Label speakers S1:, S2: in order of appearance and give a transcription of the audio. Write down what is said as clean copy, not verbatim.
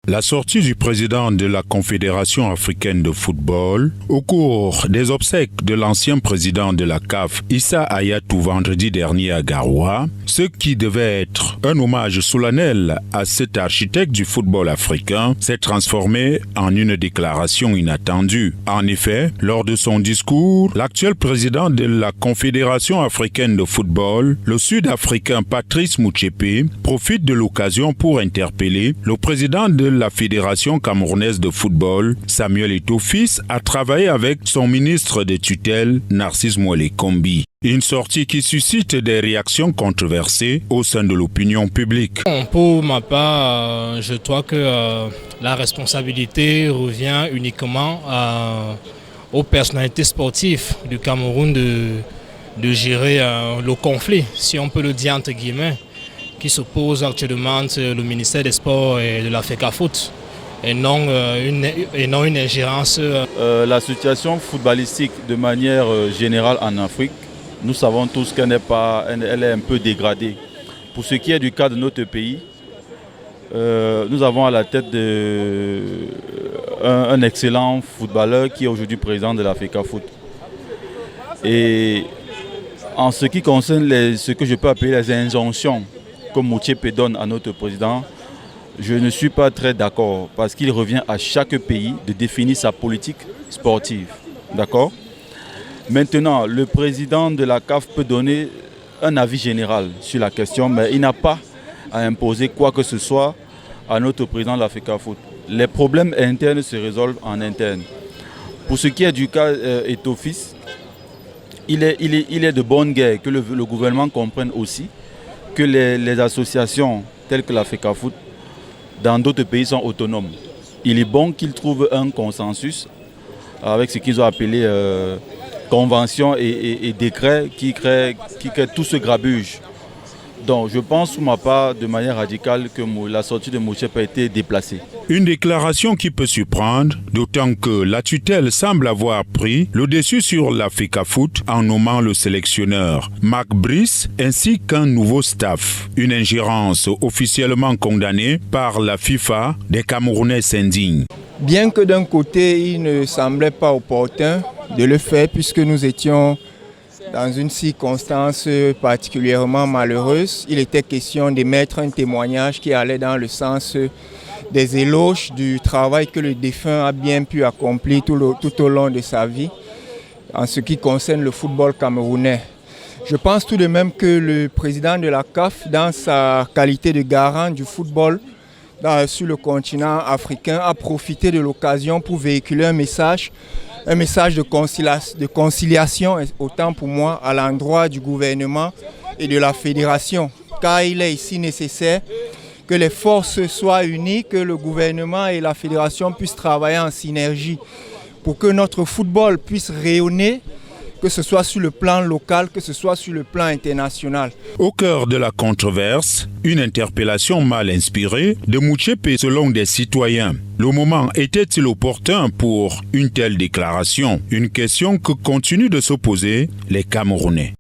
S1: La sortie du président de la Confédération africaine de football au cours des obsèques de l'ancien président de la CAF, Issa Hayatou, vendredi dernier à Garoua, ce qui devait être un hommage solennel à cet architecte du football africain, s'est transformé en une déclaration inattendue. En effet, lors de son discours, l'actuel président de la Confédération africaine de football, le Sud-Africain Patrice Motsepe, profite de l'occasion pour interpeller le président de la Fédération camerounaise de football, Samuel Eto'o-Fils, a travaillé avec son ministre de tutelle, Narcisse Moelle Kombi. Une sortie qui suscite des réactions controversées au sein de l'opinion publique.
S2: Pour ma part, je crois que la responsabilité revient uniquement aux personnalités sportives du Cameroun de gérer le conflit, si on peut le dire entre guillemets, qui s'oppose actuellement entre le ministère des Sports et de la FECAFOOT et non une ingérence.
S3: La situation footballistique de manière générale en Afrique, nous savons tous qu'elle elle est un peu dégradée. Pour ce qui est du cas de notre pays, nous avons à la tête un excellent footballeur qui est aujourd'hui président de la FECAFOOT. Et en ce qui concerne ce que je peux appeler les injonctions que Motsepe donne à notre président, je ne suis pas très d'accord parce qu'il revient à chaque pays de définir sa politique sportive. D'accord ? Maintenant, le président de la CAF peut donner un avis général sur la question, mais il n'a pas à imposer quoi que ce soit à notre président de la FECAFOOT. Les problèmes internes se résolvent en interne. Pour ce qui est du cas Eto'o-Fils, il est de bonne guerre que le gouvernement comprenne aussi que les associations telles que la FECAFOOT dans d'autres pays sont autonomes. Il est bon qu'ils trouvent un consensus avec ce qu'ils ont appelé convention et décret qui crée tout ce grabuge. Donc je pense pour ma part de manière radicale que la sortie de Motsepe a été déplacée.
S1: Une déclaration qui peut surprendre, d'autant que la tutelle semble avoir pris le dessus sur la FECAFOOT en nommant le sélectionneur Marc Brice ainsi qu'un nouveau staff. Une ingérence officiellement condamnée par la FIFA, des Camerounais s'indignent.
S4: Bien que d'un côté il ne semblait pas opportun de le faire puisque nous étions dans une circonstance particulièrement malheureuse, il était question d'émettre un témoignage qui allait dans le sens des éloges du travail que le défunt a bien pu accomplir tout au long de sa vie en ce qui concerne le football camerounais. Je pense tout de même que le président de la CAF, dans sa qualité de garant du football sur le continent africain, a profité de l'occasion pour véhiculer un message de conciliation, autant pour moi, à l'endroit du gouvernement et de la fédération. Car il est ici nécessaire que les forces soient unies, que le gouvernement et la fédération puissent travailler en synergie pour que notre football puisse rayonner, que ce soit sur le plan local, que ce soit sur le plan international.
S1: Au cœur de la controverse, une interpellation mal inspirée de Motsepe selon des citoyens. Le moment était-il opportun pour une telle déclaration? Une question que continuent de se poser les Camerounais.